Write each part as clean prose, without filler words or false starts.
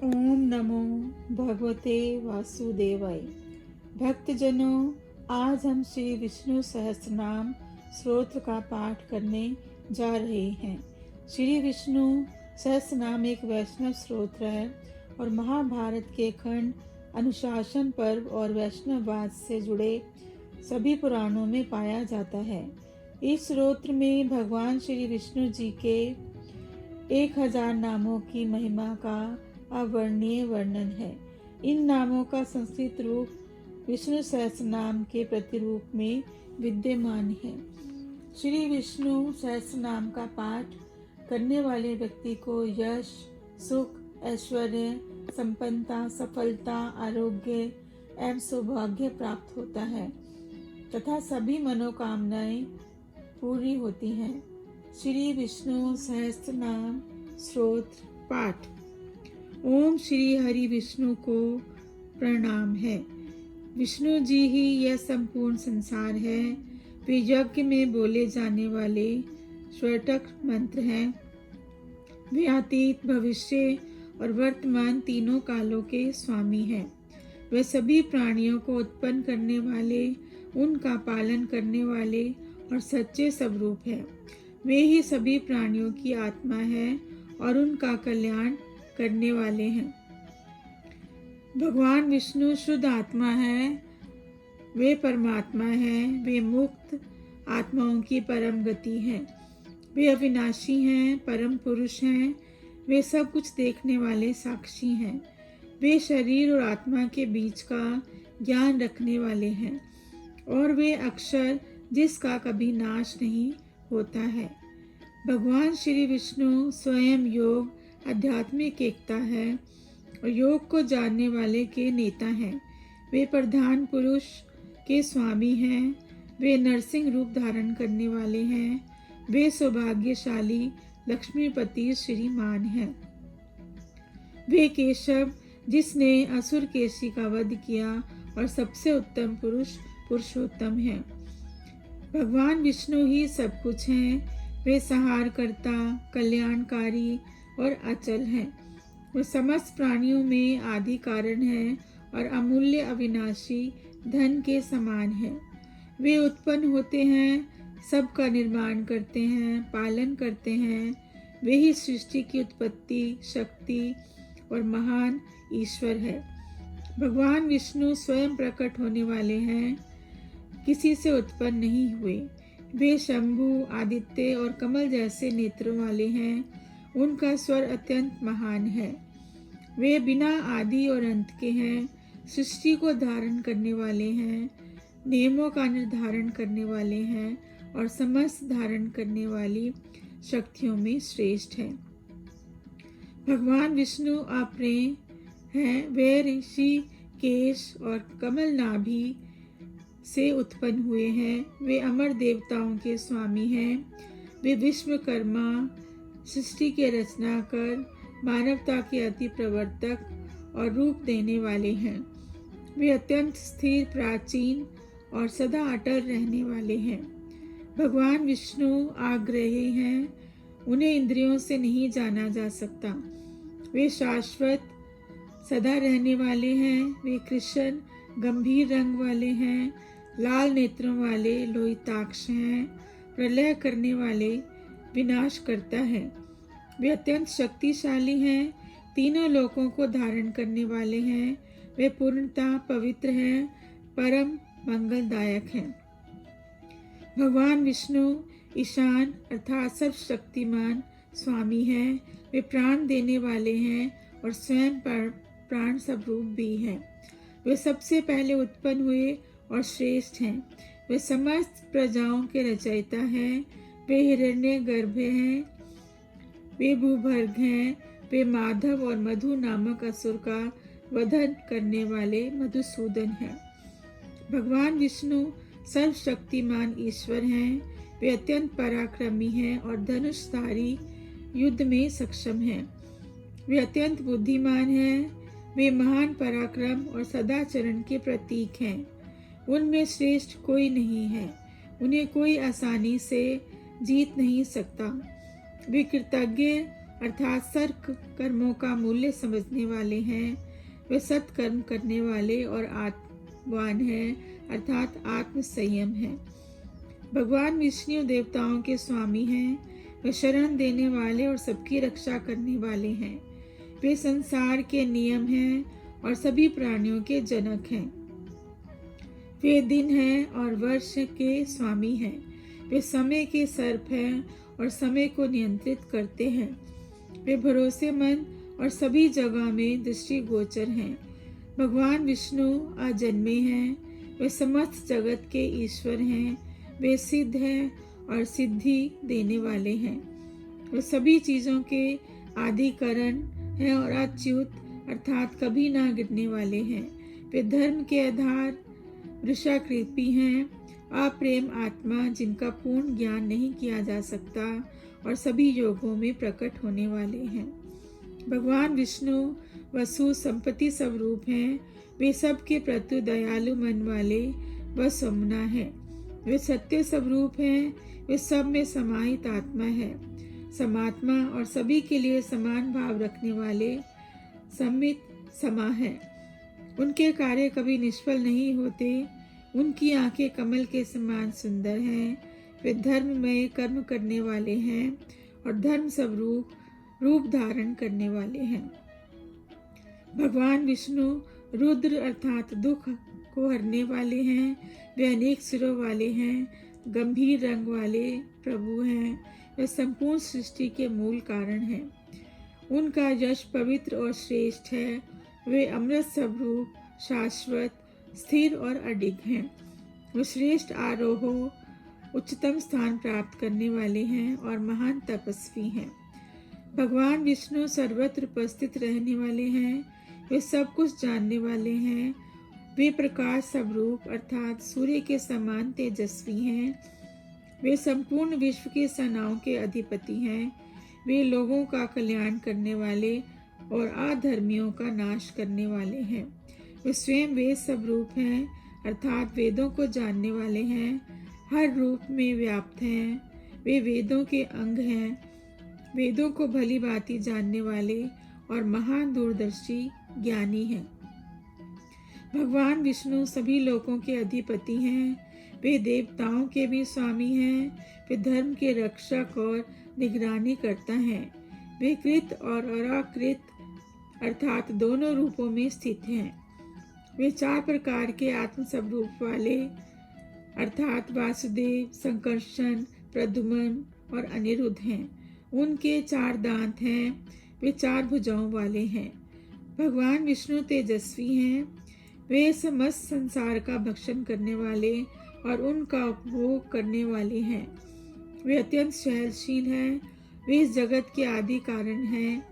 ओम नमो भगवते वासुदेवाय। भक्तजनों, आज हम श्री विष्णु सहस्त्रनाम स्तोत्र का पाठ करने जा रहे हैं। श्री विष्णु सहस्त्रनाम एक वैष्णव स्तोत्र है और महाभारत के खंड, अनुशासन पर्व और वैष्णववाद से जुड़े सभी पुराणों में पाया जाता है। इस स्तोत्र में भगवान श्री विष्णु जी के 1000 नामों की महिमा का अवर्णनीय वर्णन है। इन नामों का संस्कृत रूप विष्णु सहस्त्रनाम के प्रतिरूप में विद्यमान है। श्री विष्णु सहस्त्रनाम का पाठ करने वाले व्यक्ति को यश, सुख, ऐश्वर्य, संपन्नता, सफलता, आरोग्य एवं सौभाग्य प्राप्त होता है तथा सभी मनोकामनाएं पूरी होती हैं। श्री विष्णु सहस्त्रनाम स्तोत्र पाठ। ओम श्री हरि विष्णु को प्रणाम है। विष्णु जी ही यह संपूर्ण संसार है। वे यज्ञ में बोले जाने वाले स्वरटक मंत्र हैं। वे अतीत, भविष्य और वर्तमान तीनों कालों के स्वामी हैं। वे सभी प्राणियों को उत्पन्न करने वाले, उनका पालन करने वाले और सच्चे स्वरूप है। वे ही सभी प्राणियों की आत्मा है और उनका कल्याण करने वाले हैं। भगवान विष्णु शुद्ध आत्मा है। वे परमात्मा हैं। वे मुक्त आत्माओं की परम गति हैं। वे अविनाशी हैं, परम पुरुष हैं। वे सब कुछ देखने वाले साक्षी हैं। वे शरीर और आत्मा के बीच का ज्ञान रखने वाले हैं और वे अक्षर जिसका कभी नाश नहीं होता है। भगवान श्री विष्णु स्वयं योग, आध्यात्मिक एकता है और योग को जानने वाले के नेता हैं। वे प्रधान पुरुष के स्वामी हैं। वे नरसिंह रूप धारण करने वाले हैं। वे सौभाग्यशाली लक्ष्मीपति श्रीमान हैं। वे केशव जिसने असुर केशी का वध किया और सबसे उत्तम पुरुष पुरुषोत्तम हैं। भगवान विष्णु ही सब कुछ हैं। वे संहारकर्ता, कल्याणकारी और अचल हैं। वे समस्त प्राणियों में आदि कारण हैं और अमूल्य अविनाशी धन के समान हैं। वे उत्पन्न होते हैं, सबका निर्माण करते हैं, पालन करते हैं। वे ही सृष्टि की उत्पत्ति, शक्ति और महान ईश्वर है। भगवान विष्णु स्वयं प्रकट होने वाले हैं, किसी से उत्पन्न नहीं हुए। वे शंभु, आदित्य और कमल जैसे नेत्रों वाले हैं। उनका स्वर अत्यंत महान है। वे बिना आदि और अंत के हैं। सृष्टि को धारण करने वाले हैं, नियमों का निर्धारण करने वाले हैं और समस्त धारण करने वाली शक्तियों में श्रेष्ठ हैं। भगवान विष्णु अप्रेम हैं। वे ऋषि केश और कमल नाभि से उत्पन्न हुए हैं। वे अमर देवताओं के स्वामी हैं। वे विश्वकर्मा, सृष्टि के रचना कर, मानवता के अति प्रवर्तक और रूप देने वाले हैं। वे अत्यंत स्थिर, प्राचीन और सदा अटल रहने वाले हैं। भगवान विष्णु आग्रही हैं। उन्हें इंद्रियों से नहीं जाना जा सकता। वे शाश्वत, सदा रहने वाले हैं। वे कृष्ण, गंभीर रंग वाले हैं, लाल नेत्रों वाले, लोहिताक्ष हैं, प्रलय करने वाले, विनाश करता है। वे अत्यंत शक्तिशाली हैं, तीनों लोकों को धारण करने वाले हैं। वे पूर्णतः पवित्र हैं, परम मंगलदायक हैं। भगवान विष्णु ईशान अर्थात सर्वशक्तिमान स्वामी हैं। वे प्राण देने वाले हैं और स्वयं प्राण स्वरूप भी हैं। वे सबसे पहले उत्पन्न हुए और श्रेष्ठ हैं। वे समस्त प्रजाओं के रचयिता हैं। वे हिरण्य गर्भ हैं। वे भूभर्ग हैं। वे माधव और मधु नामक असुर का वधन करने वाले मधुसूदन हैं। भगवान विष्णु सर्वशक्तिमान ईश्वर हैं। वे अत्यंत पराक्रमी हैं और धनुषधारी, युद्ध में सक्षम हैं। वे अत्यंत बुद्धिमान हैं। वे महान पराक्रम और सदाचरण के प्रतीक हैं। उनमें श्रेष्ठ कोई नहीं है। उन्हें कोई आसानी से जीत नहीं सकता। वे कृतज्ञ अर्थात सर्क कर्मों का मूल्य समझने वाले हैं। वे सत्कर्म करने वाले और आत्मवान हैं, अर्थात आत्म संयम है। भगवान विष्णु देवताओं के स्वामी हैं। वे शरण देने वाले और सबकी रक्षा करने वाले हैं। वे संसार के नियम हैं और सभी प्राणियों के जनक हैं। वे दिन हैं और वर्ष के स्वामी हैं। वे समय के सर्प हैं और समय को नियंत्रित करते हैं। वे भरोसेमंद और सभी जगह में दृष्टिगोचर हैं। भगवान विष्णु अजन्मे हैं। वे समस्त जगत के ईश्वर हैं। वे सिद्ध हैं और सिद्धि देने वाले हैं। वे सभी चीज़ों के आदि कारण हैं और अच्युत अर्थात कभी ना गिरने वाले हैं। वे धर्म के आधार वृषाकृति हैं, अप्रेम आत्मा जिनका पूर्ण ज्ञान नहीं किया जा सकता और सभी योगों में प्रकट होने वाले हैं। भगवान विष्णु वसु संपत्ति स्वरूप हैं। वे सबके प्रति दयालु मन वाले व समुना हैं। वे सत्य स्वरूप हैं। वे सब में समाहित आत्मा है, समात्मा और सभी के लिए समान भाव रखने वाले सम्मित समा है। उनके कार्य कभी निष्फल नहीं होते। उनकी आंखें कमल के समान सुंदर हैं। वे धर्म में कर्म करने वाले हैं और धर्म स्वरूप रूप धारण करने वाले हैं। भगवान विष्णु रुद्र अर्थात दुख को हरने वाले हैं। वे अनेक सिरों वाले हैं, गंभीर रंग वाले प्रभु हैं। वे संपूर्ण सृष्टि के मूल कारण हैं। उनका यश पवित्र और श्रेष्ठ है। वे अमृत स्वरूप, शाश्वत, स्थिर और अडिग हैं। वे श्रेष्ठ आरोहो, उच्चतम स्थान प्राप्त करने वाले हैं और महान तपस्वी हैं। भगवान विष्णु सर्वत्र उपस्थित रहने वाले हैं। वे सब कुछ जानने वाले हैं। वे प्रकाश स्वरूप अर्थात सूर्य के समान तेजस्वी हैं। वे संपूर्ण विश्व के सेनाओं के अधिपति हैं। वे लोगों का कल्याण करने वाले और अधर्मियों का नाश करने वाले हैं। वे स्वयं वेद स्वरूप हैं अर्थात वेदों को जानने वाले हैं। हर रूप में व्याप्त हैं। वे वेदों के अंग हैं। वेदों को भली भांति जानने वाले और महान दूरदर्शी ज्ञानी हैं। भगवान विष्णु सभी लोकों के अधिपति हैं। वे देवताओं के भी स्वामी हैं। वे धर्म के रक्षक और निगरानी करता है। वे कृत और अकृत अर्थात दोनों रूपों में स्थित हैं। वे 4 प्रकार के आत्म स्वरूप वाले अर्थात वासुदेव, संकर्षण, प्रद्युम्न और अनिरुद्ध हैं। उनके 4 दांत हैं। वे 4 भुजाओं वाले हैं। भगवान विष्णु तेजस्वी हैं। वे समस्त संसार का भक्षण करने वाले और उनका उपभोग करने वाले हैं। वे अत्यंत सहनशील हैं। वे इस जगत के आदि कारण हैं।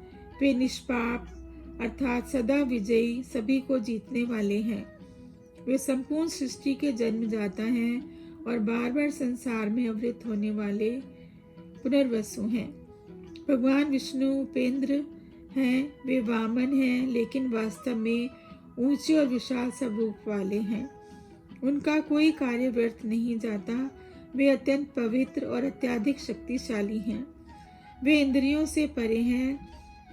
वे निष्पाप अर्थात सदा विजयी, सभी को जीतने वाले हैं। वे संपूर्ण सृष्टि के जन्मदाता हैं और बार बार संसार में अवृत होने वाले पुनर्वसु हैं। भगवान विष्णु उपेंद्र हैं। वे वामन हैं लेकिन वास्तव में ऊंचे और विशाल स्वरूप वाले हैं। उनका कोई कार्य व्यर्थ नहीं जाता। वे अत्यंत पवित्र और अत्यधिक शक्तिशाली हैं। वे इंद्रियों से परे हैं।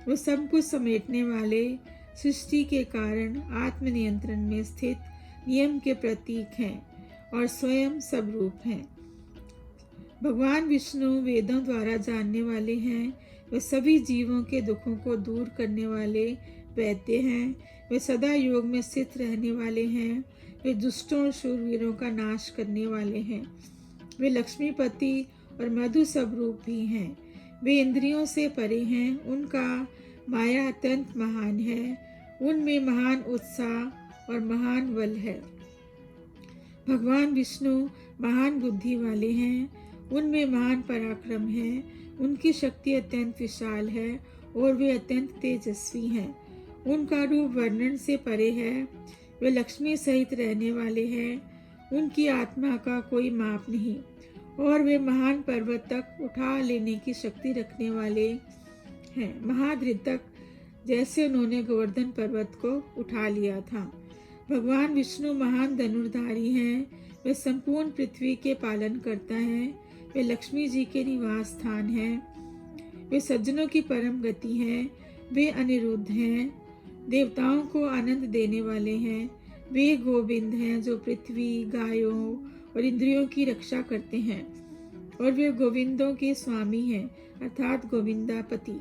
वे सब कुछ समेटने वाले, सृष्टि के कारण आत्मनियंत्रण में स्थित नियम के प्रतीक हैं और स्वयं स्वरूप हैं। भगवान विष्णु वेदों द्वारा जानने वाले हैं। वे सभी जीवों के दुखों को दूर करने वाले वैद्य हैं। वे सदा योग में स्थित रहने वाले हैं। वे दुष्टों और शूरवीरों का नाश करने वाले हैं। वे लक्ष्मीपति और मधु स्वरूप भी हैं। वे इंद्रियों से परे हैं। उनका माया अत्यंत महान है। उनमें महान उत्साह और महान बल है। भगवान विष्णु महान बुद्धि वाले हैं। उनमें महान पराक्रम है। उनकी शक्ति अत्यंत विशाल है और वे अत्यंत तेजस्वी हैं। उनका रूप वर्णन से परे है। वे लक्ष्मी सहित रहने वाले हैं। उनकी आत्मा का कोई माप नहीं और वे महान पर्वत तक उठा लेने की शक्ति रखने वाले हैं। महाधृतक जैसे उन्होंने गोवर्धन पर्वत को उठा लिया था। भगवान विष्णु महान धनुर्धारी हैं। वे संपूर्ण पृथ्वी के पालन करता है। वे लक्ष्मी जी के निवास स्थान हैं। वे सज्जनों की परम गति हैं। वे अनिरुद्ध हैं, देवताओं को आनंद देने वाले हैं। वे गोविंद हैं जो पृथ्वी, गायों और इंद्रियों की रक्षा करते हैं, और वे गोविंदों के स्वामी हैं, अर्थात गोविंदापति।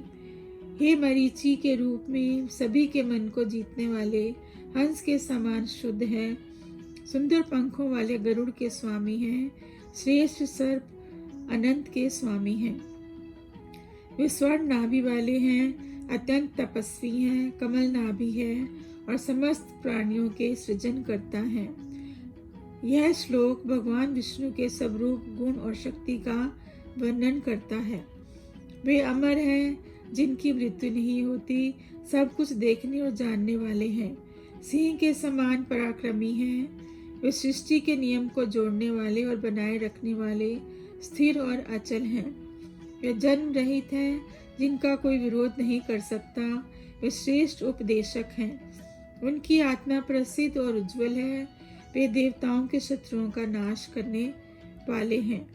हे मरीचि के रूप में सभी के मन को जीतने वाले हंस के समान शुद्ध हैं, सुंदर पंखों वाले गरुड़ के स्वामी हैं, श्रेष्ठ सर्प अनंत के स्वामी हैं। वे स्वर्ण नाभि वाले हैं, अत्यंत तपस्वी हैं, कमल नाभि है और समस्त प्राणियों के सृजन करता है। यह श्लोक भगवान विष्णु के सब रूप, गुण और शक्ति का वर्णन करता है। वे अमर हैं, जिनकी मृत्यु नहीं होती, सब कुछ देखने और जानने वाले हैं, सिंह के समान पराक्रमी हैं। वे सृष्टि के नियम को जोड़ने वाले और बनाए रखने वाले, स्थिर और अचल हैं। वे जन्म रहित हैं, जिनका कोई विरोध नहीं कर सकता। वे श्रेष्ठ उपदेशक हैं। उनकी आत्मा प्रसिद्ध और उज्जवल है। वे देवताओं के शत्रुओं का नाश करने वाले हैं।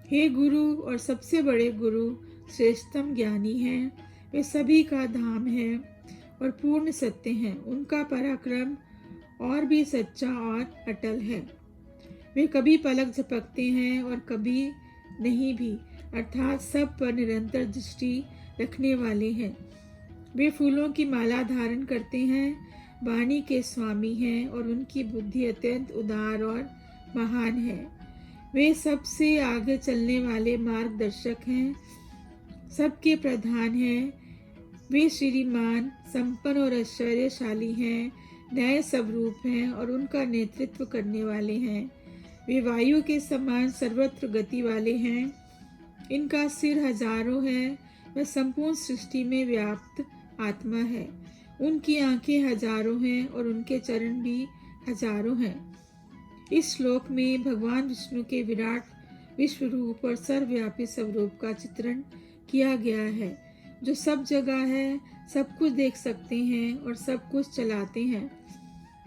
हे गुरु और सबसे बड़े गुरु, श्रेष्ठतम ज्ञानी हैं। वे सभी का धाम है और पूर्ण सत्य हैं। उनका पराक्रम और भी सच्चा और अटल है। वे कभी पलक झपकते हैं और कभी नहीं भी, अर्थात सब पर निरंतर दृष्टि रखने वाले हैं। वे फूलों की माला धारण करते हैं, वाणी के स्वामी हैं और उनकी बुद्धि अत्यंत उदार और महान है। वे सबसे आगे चलने वाले मार्गदर्शक हैं, सबके प्रधान हैं। वे श्रीमान, संपन्न और ऐश्वर्यशाली हैं, न्याय स्वरूप हैं और उनका नेतृत्व करने वाले हैं। वे वायु के समान सर्वत्र गति वाले हैं। इनका सिर हजारों है। वह संपूर्ण सृष्टि में व्याप्त आत्मा है। उनकी आंखें हजारों हैं और उनके चरण भी हजारों हैं। इस श्लोक में भगवान विष्णु के विराट विश्व रूप और सर्वव्यापी स्वरूप का चित्रण किया गया है, जो सब जगह है, सब कुछ देख सकते हैं और सब कुछ चलाते हैं।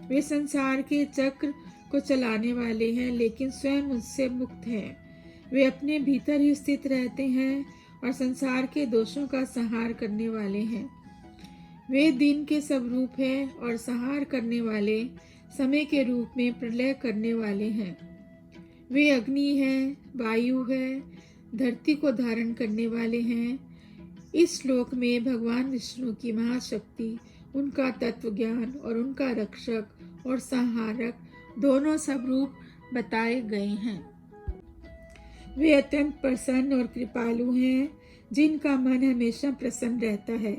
वे संसार के चक्र को चलाने वाले हैं, लेकिन स्वयं उससे मुक्त हैं। वे अपने भीतर ही स्थित रहते हैं और संसार के दोषों का संहार करने वाले हैं। वे दिन के स्वरूप हैं और संहार करने वाले, समय के रूप में प्रलय करने वाले हैं। वे अग्नि हैं, वायु है, धरती को धारण करने वाले हैं। इस श्लोक में भगवान विष्णु की महाशक्ति, उनका तत्व ज्ञान और उनका रक्षक और संहारक दोनों स्वरूप बताए गए हैं। वे अत्यंत प्रसन्न और कृपालु हैं, जिनका मन हमेशा प्रसन्न रहता है।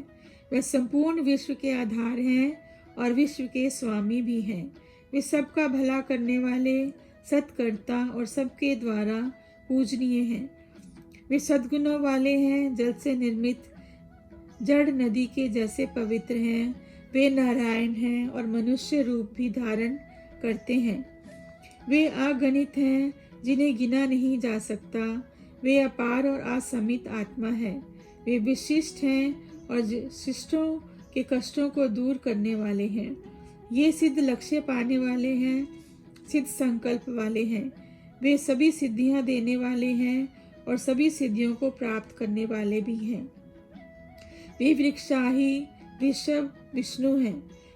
वे संपूर्ण विश्व के आधार हैं और विश्व के स्वामी भी हैं। वे सबका भला करने वाले, सत्कर्ता और सबके द्वारा पूजनीय हैं। वे सद्गुणों वाले हैं, जल से निर्मित जड़ नदी के जैसे पवित्र हैं। वे नारायण हैं और मनुष्य रूप भी धारण करते हैं। वे अगणित हैं, जिन्हें गिना नहीं जा सकता। वे अपार और असीमित आत्मा है। वे विशिष्ट हैं और शिष्टों के कष्टों को दूर करने वाले हैं। ये सिद्ध लक्ष्य पाने वाले हैं, सिद्ध संकल्प वाले हैं। वे सभी सिद्धियां देने वाले हैं और सभी सिद्धियों को प्राप्त करने वाले भी हैं। वे वृक्षाही वृषभ विष्णु हैं।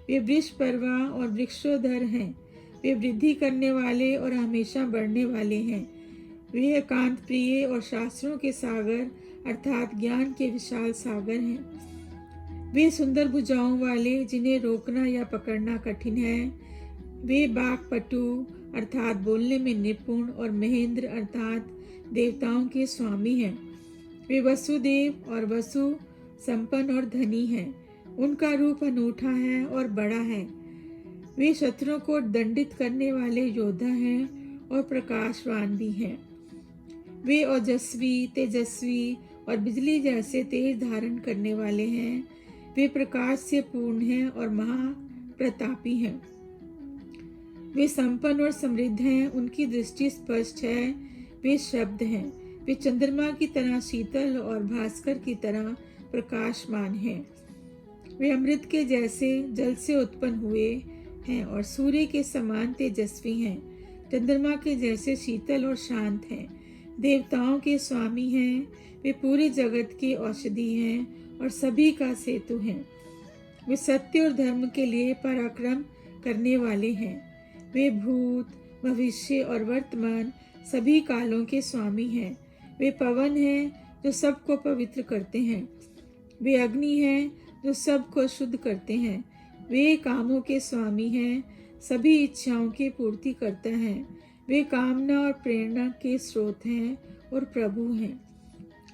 वे वृक्ष पर्वा और वृक्षोधर हैं। वे वृद्धि करने वाले और हमेशा बढ़ने वाले हैं। वे एकांत प्रिय और शास्त्रों के सागर अर्थात ज्ञान के विशाल सागर हैं। वे सुंदर भुजाओं वाले, जिन्हें रोकना या पकड़ना कठिन है। वे वाक्पटु अर्थात बोलने में निपुण और महेंद्र अर्थात देवताओं के स्वामी हैं। वे वसुदेव और वसु संपन्न और धनी हैं। उनका रूप अनूठा है और बड़ा है। वे शत्रुओं को दंडित करने वाले योद्धा हैं और प्रकाशवान भी हैं। वे ओजस्वी, तेजस्वी और बिजली जैसे तेज धारण करने वाले हैं। वे प्रकाश से पूर्ण हैं और महाप्रतापी हैं। वे संपन्न और समृद्ध हैं। उनकी दृष्टि स्पष्ट है। वे शब्द हैं। वे चंद्रमा की तरह शीतल और भास्कर की तरह प्रकाशमान हैं। वे अमृत के जैसे जल से उत्पन्न हुए हैं और सूर्य के समान तेजस्वी हैं। चंद्रमा के जैसे शीतल और शांत हैं। देवताओं के स्वामी हैं, वे पूरे जगत की औषधि हैं और सभी का सेतु हैं। वे सत्य और धर्म के लिए पराक्रम करने वाले हैं। वे भूत, भविष्य और वर्तमान सभी कालों के स्वामी हैं। वे पवन हैं जो सबको पवित्र करते हैं। वे अग्नि हैं जो सबको शुद्ध करते हैं। वे कामों के स्वामी हैं, सभी इच्छाओं की पूर्ति करता है। वे कामना और प्रेरणा के स्रोत हैं और प्रभु हैं।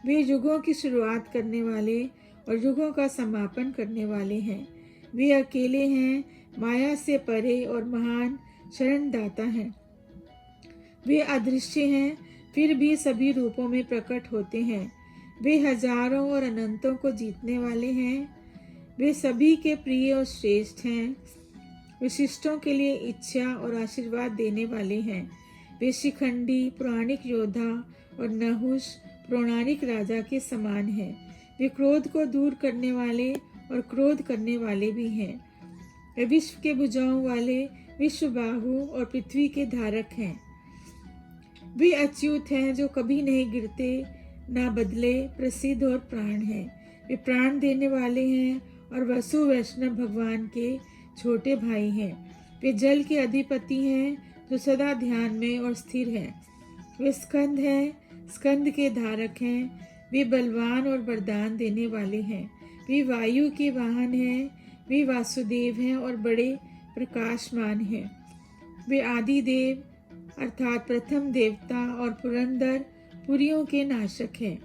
वे युगों की शुरुआत करने वाले और युगों का समापन करने वाले हैं। वे अकेले हैं, माया से परे और महान शरणदाता हैं। वे अदृश्य हैं, फिर भी सभी रूपों में प्रकट होते हैं। वे हजारों और अनंतों को जीतने वाले हैं। वे सभी के प्रिय और श्रेष्ठ हैं। विशिष्टों के लिए इच्छा और आशीर्वाद देने वाले हैं। वे शिखंडी, पौराणिक योद्धा और नहुष, पौराणिक राजा के समान हैं। वे क्रोध को दूर करने वाले और क्रोध करने वाले भी हैं। वे विश्व के भुजाओं वाले, विश्व बाहु और पृथ्वी के धारक हैं। वे अच्युत हैं जो कभी नहीं गिरते, ना बदले, प्रसिद्ध और प्राण हैं। वे प्राण देने वाले हैं और वसु वैष्णव भगवान के छोटे भाई हैं। वे जल के अधिपति हैं जो सदा ध्यान में और स्थिर हैं। वे स्कंद हैं, स्कंद के धारक हैं। वे बलवान और वरदान देने वाले हैं। वे वायु के वाहन हैं। वे वासुदेव हैं और बड़े प्रकाशमान हैं। वे आदिदेव अर्थात प्रथम देवता और पुरंदर पुरियों के नाशक हैं।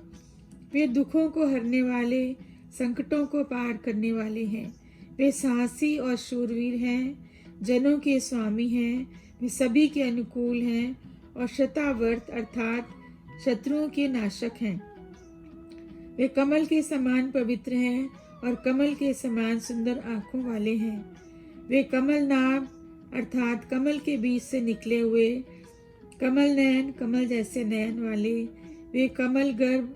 वे दुखों को हरने वाले, संकटों को पार करने वाले हैं। वे साहसी और शूरवीर हैं, जनों के स्वामी हैं। वे सभी के अनुकूल हैं और शतावर्त अर्थात शत्रुओं के नाशक हैं। वे कमल के समान पवित्र हैं और कमल के समान सुंदर आँखों वाले हैं। वे कमल नाभ अर्थात कमल के बीच से निकले हुए, कमल नयन, कमल जैसे नयन वाले। वे कमल गर्भ,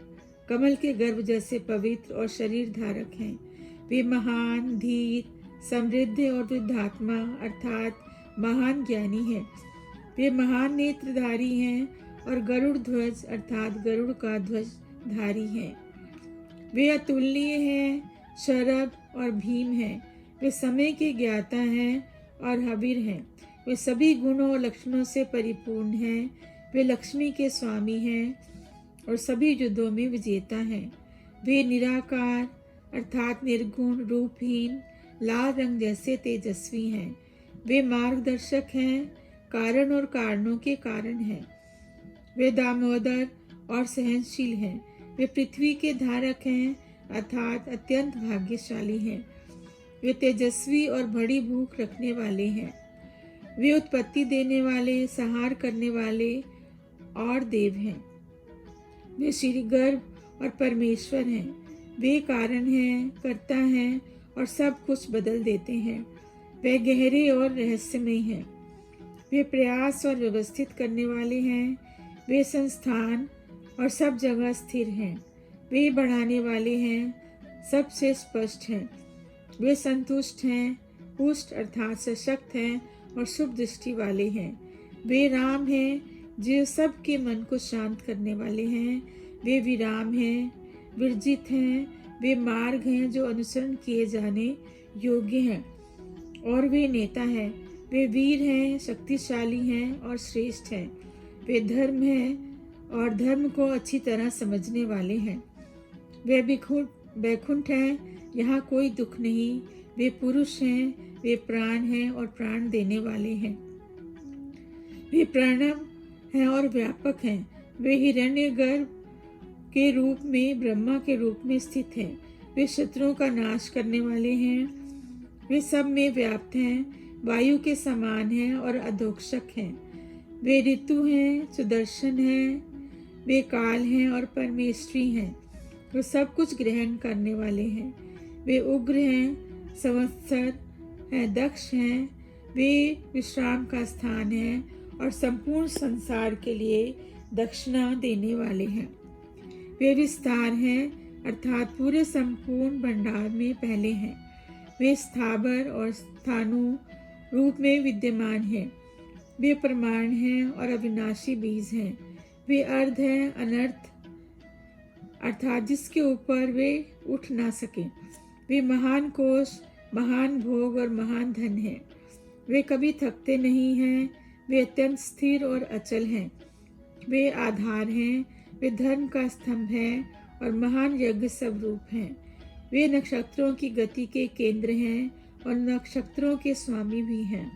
कमल के गर्भ जैसे पवित्र और शरीर धारक हैं। वे महान, धीर, समृद्ध और वृद्धात्मा अर्थात महान ज्ञानी हैं। वे महान नेत्रधारी हैं और गरुड़ ध्वज अर्थात गरुड़ का ध्वज धारी हैं। वे अतुलनीय हैं, शरभ और भीम हैं। वे समय के ज्ञाता हैं और हबीर हैं। वे सभी गुणों और लक्षणों से परिपूर्ण हैं। वे लक्ष्मी के स्वामी हैं और सभी युद्धों में विजेता हैं। वे निराकार अर्थात निर्गुण, रूपहीन, लाल रंग जैसे तेजस्वी हैं। वे मार्गदर्शक हैं, कारण और कारणों के कारण हैं। वे दामोदर और सहनशील हैं। वे पृथ्वी के धारक हैं अर्थात अत्यंत भाग्यशाली हैं। वे तेजस्वी और बड़ी भूख रखने वाले हैं। वे उत्पत्ति देने वाले, संहार करने वाले और देव हैं। वे श्री गर्भ और परमेश्वर हैं। वे कारण हैं, कर्ता हैं और सब कुछ बदल देते हैं। वे गहरे और रहस्यमय हैं। वे प्रयास और व्यवस्थित करने वाले हैं। वे संस्थान और सब जगह स्थिर हैं। वे बढ़ाने वाले हैं, सबसे स्पष्ट हैं। वे संतुष्ट हैं, पुष्ट अर्थात सशक्त हैं और शुभ दृष्टि वाले हैं। वे राम हैं जो सबके मन को शांत करने वाले हैं। वे विराम हैं, विरजित हैं। वे मार्ग हैं जो अनुसरण किए जाने योग्य हैं और वे नेता हैं। वे वीर हैं, शक्तिशाली हैं और श्रेष्ठ हैं। वे धर्म हैं और धर्म को अच्छी तरह समझने वाले हैं। वे बैकुंठ हैं, यहाँ कोई दुख नहीं। वे पुरुष हैं, वे प्राण हैं और प्राण देने वाले हैं। वे प्रणव हैं और व्यापक हैं। वे हिरण्यगर्भ के रूप में, ब्रह्मा के रूप में स्थित हैं। वे शत्रुओं का नाश करने वाले हैं। वे सब में व्याप्त हैं, वायु के समान हैं और अधोक्षक हैं। वे ऋतु हैं, सुदर्शन हैं। वे काल हैं और परमेश्वरी हैं। वे सब कुछ ग्रहण करने वाले हैं। वे उग्र हैं, संवत्सर हैं, दक्ष हैं। वे विश्राम का स्थान है और संपूर्ण संसार के लिए दक्षिणा देने वाले हैं। वे विस्तार हैं अर्थात पूरे संपूर्ण भंडार में पहले हैं। वे स्थावर और स्थाणु रूप में विद्यमान हैं। वे प्रमाण हैं और अविनाशी बीज हैं। वे अर्ध हैं, अनर्थ अर्थात जिसके ऊपर वे उठ ना सके। वे महान कोश, महान भोग और महान धन हैं। वे कभी थकते नहीं हैं। वे अत्यंत स्थिर और अचल हैं। वे आधार हैं। वे धर्म का स्तंभ हैं और महान यज्ञ स्वरूप हैं। वे नक्षत्रों की गति के केंद्र हैं और नक्षत्रों के स्वामी भी हैं।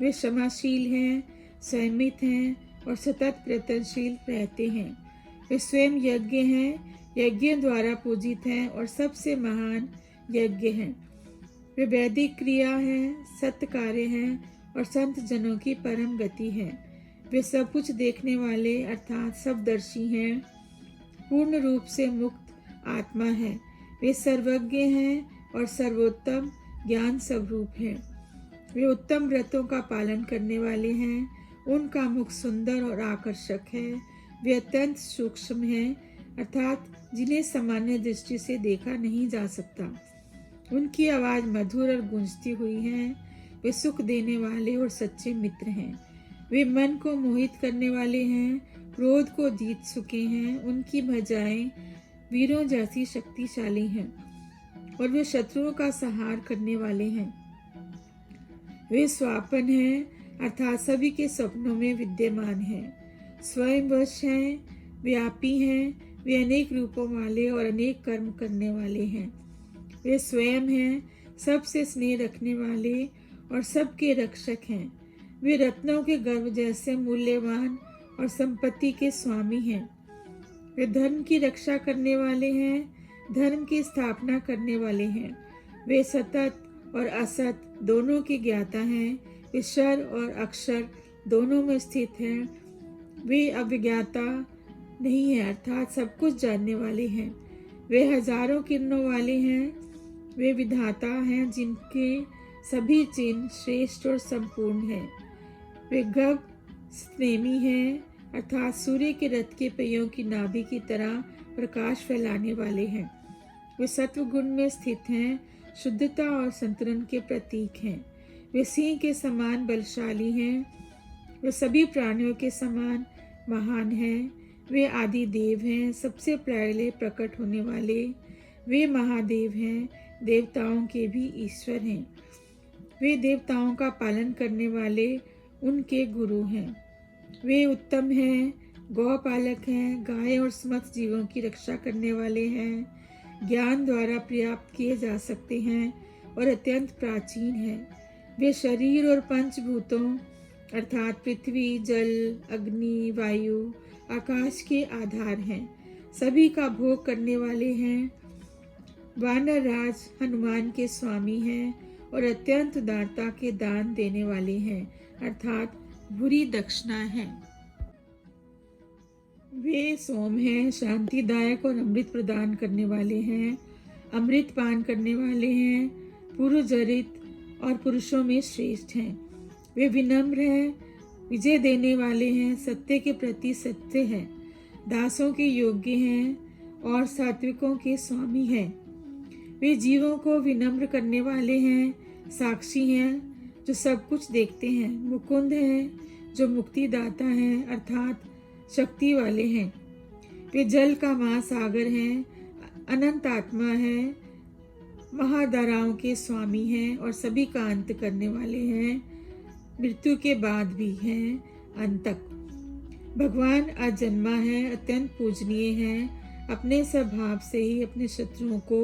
वे क्षमाशील हैं, संयमित हैं और सतत प्रयत्नशील रहते हैं। वे स्वयं यज्ञ हैं, यज्ञों द्वारा पूजित हैं और सबसे महान यज्ञ हैं। वे वैदिक क्रिया हैं, सत्य कार्य हैं और संत जनों की परम गति है। वे सब कुछ देखने वाले अर्थात सबदर्शी हैं, पूर्ण रूप से मुक्त आत्मा है। वे सर्वज्ञ हैं और सर्वोत्तम ज्ञान स्वरूप हैं। वे उत्तम व्रतों का पालन करने वाले हैं। उनका मुख सुंदर और आकर्षक है। वे अत्यंत सूक्ष्म हैं अर्थात जिन्हें सामान्य दृष्टि से देखा नहीं जा सकता। उनकी आवाज़ मधुर और गूंजती हुई है। वे सुख देने वाले और सच्चे मित्र हैं। वे मन को मोहित करने वाले हैं, क्रोध को जीत चुके हैं। उनकी भुजाएं वीरों जैसी शक्तिशाली हैं और वे शत्रुओं का संहार करने वाले हैं। वे स्वापन हैं अर्थात सभी के सपनों में विद्यमान हैं। स्वयं वश हैं, व्यापी हैं। वे अनेक रूपों वाले और अनेक कर्म करने वाले हैं। वे स्वयं हैं, सबसे स्नेह रखने वाले और सबके रक्षक हैं। वे रत्नों के गर्भ जैसे मूल्यवान और संपत्ति के स्वामी हैं। वे धर्म की रक्षा करने वाले हैं, धर्म की स्थापना करने वाले हैं। वे सतत और असत दोनों के ज्ञाता हैं। वे क्षर और अक्षर दोनों में स्थित हैं। वे अविज्ञाता नहीं है अर्थात सब कुछ जानने वाले हैं। वे हजारों किरणों वाले हैं। वे विधाता हैं जिनके सभी चिन्ह श्रेष्ठ और संपूर्ण हैं। वे गभ स्नेमी हैं अर्थात सूर्य के रथ के पहियों की नाभि की तरह प्रकाश फैलाने वाले हैं। वे सत्व गुण में स्थित हैं, शुद्धता और संतुलन के प्रतीक हैं। वे सिंह के समान बलशाली हैं। वे सभी प्राणियों के समान महान हैं। वे आदि देव हैं, सबसे पहले प्रकट होने वाले। वे महादेव हैं, देवताओं के भी ईश्वर हैं। वे देवताओं का पालन करने वाले उनके गुरु हैं। वे उत्तम हैं, गौपालक हैं, गाय और समस्त जीवों की रक्षा करने वाले हैं। ज्ञान द्वारा प्राप्त किए जा सकते हैं और अत्यंत प्राचीन हैं। वे शरीर और पंचभूतों अर्थात पृथ्वी, जल, अग्नि, वायु, आकाश के आधार हैं। सभी का भोग करने वाले हैं। वानर राज हनुमान के स्वामी हैं और अत्यंत उदारता के दान देने वाले हैं अर्थात बुरी दक्षिणा है। वे सोम हैं, शांतिदायक और अमृत प्रदान करने वाले हैं। अमृत पान करने वाले हैं, पुरुजरित और पुरुषों में श्रेष्ठ हैं। वे विनम्र हैं, विजय देने वाले हैं, सत्य के प्रति सत्य हैं, दासों के योग्य हैं और सात्विकों के स्वामी हैं। वे जीवों को विनम्र करने वाले हैं, साक्षी हैं जो सब कुछ देखते हैं, मुकुंद हैं जो मुक्तिदाता हैं अर्थात शक्ति वाले हैं। वे जल का महासागर हैं, अनंत आत्मा हैं, महाधाराओं के स्वामी हैं और सभी का अंत करने वाले हैं, मृत्यु के बाद भी हैं अंतक। भगवान अजन्मा है, अत्यंत पूजनीय हैं, अपने स्वभाव से ही अपने शत्रुओं को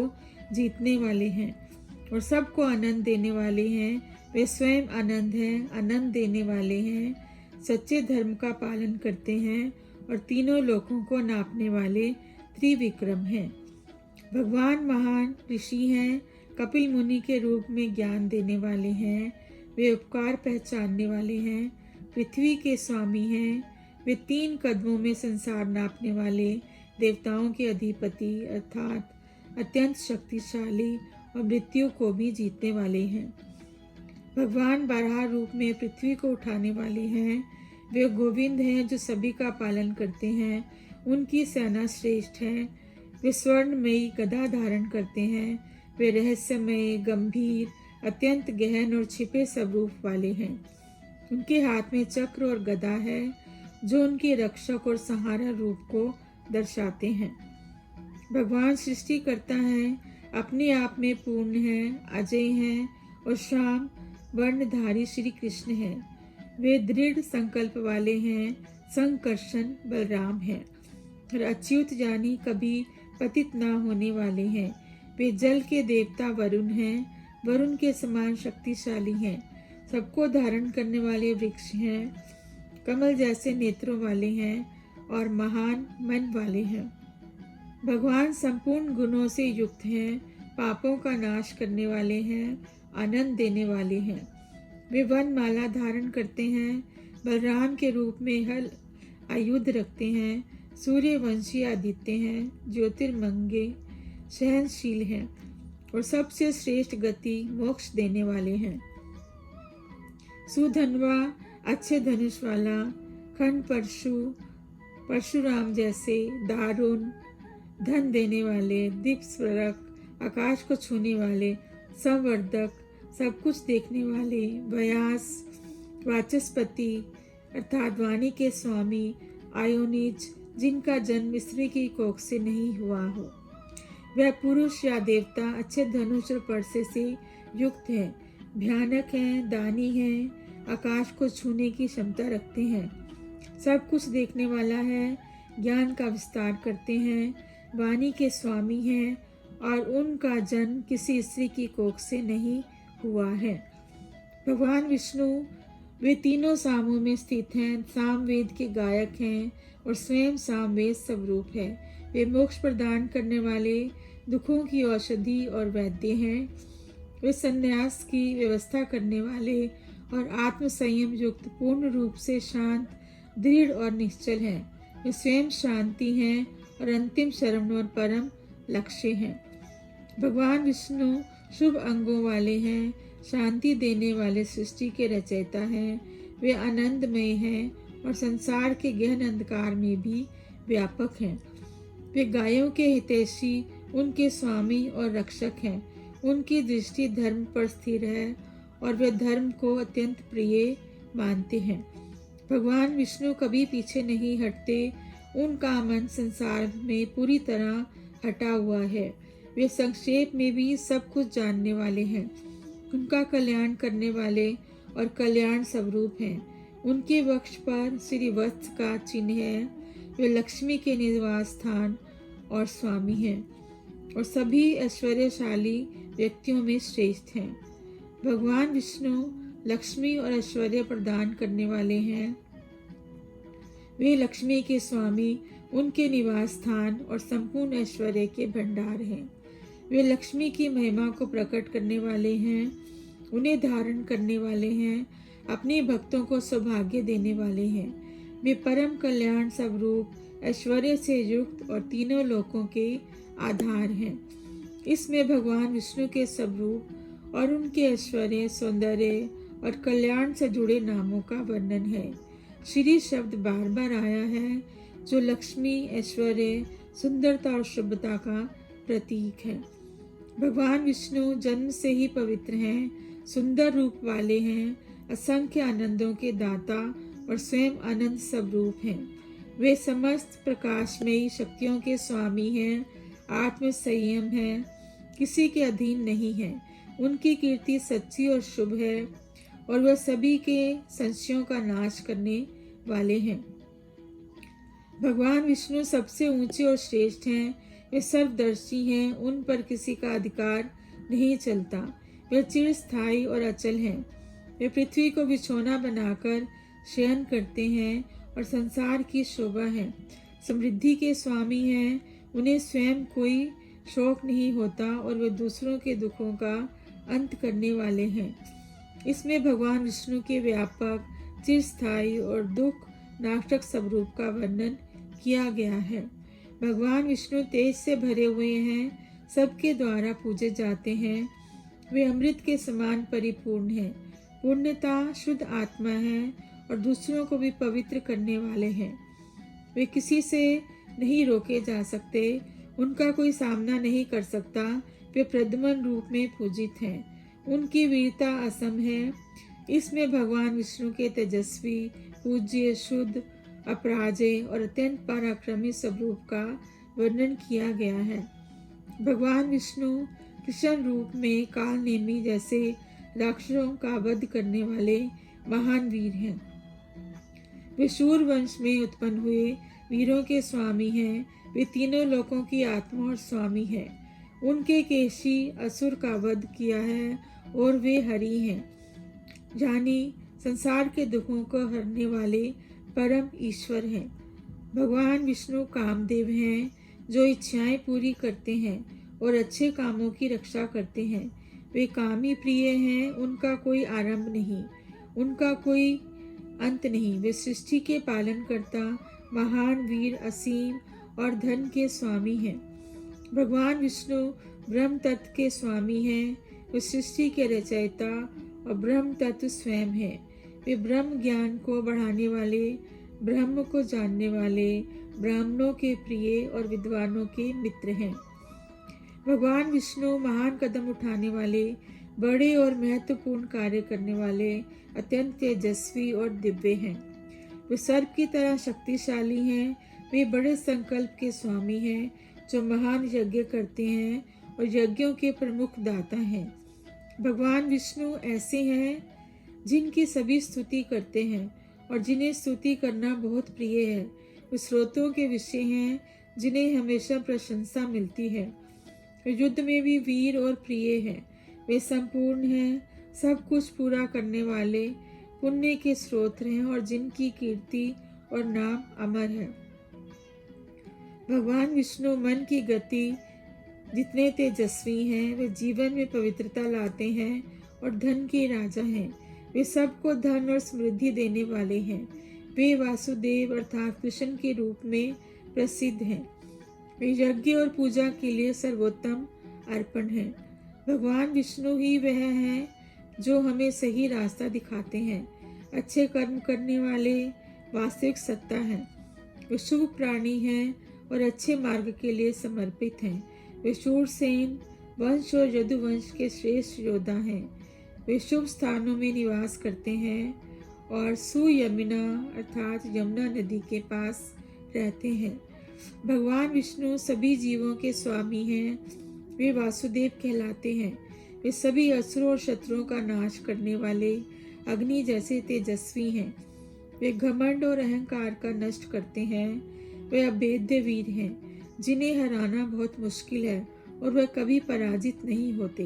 जीतने वाले हैं और सबको आनंद देने वाले हैं। वे स्वयं आनंद हैं, आनंद देने वाले हैं, सच्चे धर्म का पालन करते हैं और तीनों लोकों को नापने वाले त्रिविक्रम हैं। भगवान महान ऋषि हैं, कपिल मुनि के रूप में ज्ञान देने वाले हैं। वे उपकार पहचानने वाले हैं, पृथ्वी के स्वामी हैं। वे 3 कदमों में संसार नापने वाले देवताओं के अधिपति अर्थात अत्यंत शक्तिशाली और मृत्यु को भी जीतने वाले हैं। भगवान बारह रूप में पृथ्वी को उठाने वाले हैं। वे गोविंद हैं जो सभी का पालन करते हैं। उनकी सेना श्रेष्ठ है। वे स्वर्णमयी गदा धारण करते हैं। वे रहस्यमय, गंभीर, अत्यंत गहन और छिपे स्वरूप वाले हैं। उनके हाथ में चक्र और गदा है। जो उनके रक्षक और सहारा रूप को दर्शाते हैं। भगवान सृष्टि करता है, अपने आप में पूर्ण है, अजय हैं और श्याम वर्णधारी श्री कृष्ण हैं। वे दृढ़ संकल्प वाले हैं, संकर्षण बलराम हैं और अच्युत जानी कभी पतित ना होने वाले हैं। वे जल के देवता वरुण हैं, वरुण के समान शक्तिशाली हैं, सबको धारण करने वाले वृक्ष हैं, कमल जैसे नेत्रों वाले हैं और महान मन वाले हैं। भगवान संपूर्ण गुणों से युक्त हैं, पापों का नाश करने वाले हैं, आनंद देने वाले हैं। वे वनमाला धारण करते हैं, बलराम के रूप में हल आयुध रखते हैं, सूर्यवंशी आदित्य हैं, ज्योतिर्मंगे सहनशील हैं और सबसे श्रेष्ठ गति मोक्ष देने वाले हैं। सुधनवा, अच्छे धनुष वाला, खंड परशुराम जैसे, दारुण धन देने वाले, दीप स्वरक, आकाश को छूने वाले, संवर्धक, सब कुछ देखने वाले, व्यास, वाचस्पति अर्थात वाणी के स्वामी, आयोनिज, जिनका जन्म स्त्री की कोख से नहीं हुआ हो। वह पुरुष या देवता अच्छे धनुष और परसे से युक्त है, भयानक हैं, दानी हैं, आकाश को छूने की क्षमता रखते हैं, सब कुछ देखने वाला है, ज्ञान का विस्तार करते हैं, वाणी के स्वामी हैं और उनका जन्म किसी स्त्री की कोख से नहीं हुआ है। भगवान विष्णु वे तीनों सामों में स्थित हैं, सामवेद के गायक हैं और स्वयं सामवेद स्वरूप है। वे मोक्ष प्रदान करने वाले, दुखों की औषधि और वैद्य हैं। वे संन्यास की व्यवस्था करने वाले और आत्म संयम युक्त, पूर्ण रूप से शांत, दृढ़ और निश्चल हैं। वे स्वयं शांति हैं और अंतिम शरण और परम लक्ष्य हैं। भगवान विष्णु शुभ अंगों वाले हैं, शांति देने वाले, सृष्टि के रचयिता हैं। वे आनंदमय हैं और संसार के गहन अंधकार में भी व्यापक हैं। वे गायों के हितैषी, उनके स्वामी और रक्षक हैं। उनकी दृष्टि धर्म पर स्थिर है और वे धर्म को अत्यंत प्रिय मानते हैं। भगवान विष्णु कभी पीछे नहीं हटते, उनका मन संसार में पूरी तरह हटा हुआ है। वे संक्षेप में भी सब कुछ जानने वाले हैं, उनका कल्याण करने वाले और कल्याण स्वरूप हैं। उनके वक्ष पर श्री वत्स का चिन्ह है। वे लक्ष्मी के निवास स्थान और स्वामी हैं और सभी ऐश्वर्यशाली व्यक्तियों में श्रेष्ठ हैं। भगवान विष्णु लक्ष्मी और ऐश्वर्य प्रदान करने वाले हैं। वे लक्ष्मी के स्वामी, उनके निवास स्थान और संपूर्ण ऐश्वर्य के भंडार हैं। वे लक्ष्मी की महिमा को प्रकट करने वाले हैं, उन्हें धारण करने वाले हैं, अपने भक्तों को सौभाग्य देने वाले हैं। वे परम कल्याण स्वरूप, ऐश्वर्य से युक्त और तीनों लोकों के आधार हैं। इसमें भगवान विष्णु के स्वरूप और उनके ऐश्वर्य, सौंदर्य और कल्याण से जुड़े नामों का वर्णन है। श्री शब्द बार बार आया है, जो लक्ष्मी, ऐश्वर्य, सुंदरता और शुभता का प्रतीक है। भगवान विष्णु जन्म से ही पवित्र हैं, सुंदर रूप वाले हैं, असंख्य आनंदों के दाता और स्वयं आनंद स्वरूप हैं। वे समस्त प्रकाशमयी शक्तियों के स्वामी हैं, आत्म संयम है, किसी के अधीन नहीं है। उनकी कीर्ति सच्ची और शुभ है और वह सभी के संशयों का नाश करने वाले हैं। भगवान विष्णु सबसे ऊंचे और श्रेष्ठ हैं। वे सर्वदर्शी हैं, उन पर किसी का अधिकार नहीं चलता। वे चिरस्थायी और अचल हैं। वे पृथ्वी को बिछौना बनाकर शयन करते हैं और संसार की शोभा है। समृद्धि के स्वामी हैं, उन्हें स्वयं कोई शोक नहीं होता और वे दूसरों के दुखों का अंत करने वाले हैं। इसमें भगवान विष्णु के व्यापक, चिरस्थायी और दुख नाशक स्वरूप का वर्णन किया गया है। भगवान विष्णु तेज से भरे हुए हैं, सबके द्वारा पूजे जाते हैं। वे अमृत के समान परिपूर्ण हैं, पूर्णता, शुद्ध आत्मा है और दूसरों को भी पवित्र करने वाले हैं। वे किसी से नहीं रोके जा सकते, उनका कोई सामना नहीं कर सकता। वे प्रद्युम्न रूप में पूजित हैं, उनकी वीरता असम है। इसमें भगवान विष्णु के तेजस्वी, पूज्य, शुद्ध अपराजय और अत्यंत पराक्रमी स्वरूप का वर्णन किया गया है। भगवान विष्णु कृष्ण रूप में कालनेमी जैसे राक्षसों का वध करने वाले महान वीर हैं। वे शूर वंश में उत्पन्न हुए वीरों के स्वामी हैं। वे तीनों लोकों की आत्मा और स्वामी हैं। उनके केशी असुर का वध किया है और वे हरि हैं, यानी संसार के दुखों को हरने वाले परम ईश्वर हैं। भगवान विष्णु कामदेव हैं, जो इच्छाएं पूरी करते हैं और अच्छे कामों की रक्षा करते हैं। वे कामी प्रिय हैं, उनका कोई आरंभ नहीं, उनका कोई अंत नहीं। वे सृष्टि के पालन करता, महान वीर, असीम और धन के स्वामी हैं। भगवान विष्णु ब्रह्म तत्व के स्वामी हैं। वे सृष्टि के रचयिता और ब्रह्म तत्व स्वयं हैं। वे ब्रह्म ज्ञान को बढ़ाने वाले, ब्रह्म को जानने वाले, ब्राह्मणों के प्रिय और विद्वानों के मित्र हैं। भगवान विष्णु महान कदम उठाने वाले, बड़े और महत्वपूर्ण कार्य करने वाले, अत्यंत तेजस्वी और दिव्य हैं। वे सर्प की तरह शक्तिशाली हैं। वे बड़े संकल्प के स्वामी हैं, जो महान यज्ञ करते हैं और यज्ञों के प्रमुख दाता हैं। भगवान विष्णु ऐसे हैं जिनकी सभी स्तुति करते हैं और जिन्हें स्तुति करना बहुत प्रिय है। वे स्रोतों के विषय हैं, जिन्हें हमेशा प्रशंसा मिलती है। वे युद्ध में भी वीर और प्रिय हैं। वे संपूर्ण हैं, सब कुछ पूरा करने वाले, पुण्य के स्रोत हैं और जिनकी कीर्ति और नाम अमर है। भगवान विष्णु मन की गति जितने तेजस्वी हैं, वे जीवन में पवित्रता लाते हैं और धन के राजा हैं। वे सबको धन और समृद्धि देने वाले हैं। वे वासुदेव अर्थात कृष्ण के रूप में प्रसिद्ध हैं। वे यज्ञ और पूजा के लिए सर्वोत्तम अर्पण हैं। भगवान विष्णु ही वह हैं जो हमें सही रास्ता दिखाते हैं, अच्छे कर्म करने वाले, वास्तविक सत्ता हैं। वे शुभ प्राणी हैं और अच्छे मार्ग के लिए समर्पित हैं। वे शूरसेन वंश और यदुवंश के श्रेष्ठ योद्धा हैं। वे शुभ स्थानों में निवास करते हैं और सुयमुना अर्थात यमुना नदी के पास रहते हैं। भगवान विष्णु सभी जीवों के स्वामी हैं। वे वासुदेव कहलाते हैं। वे सभी असुरों और शत्रुओं का नाश करने वाले अग्नि जैसे तेजस्वी हैं। वे घमंड और अहंकार का नष्ट करते हैं। वे अभेद्य वीर हैं, जिन्हें हराना बहुत मुश्किल है और वे कभी पराजित नहीं होते।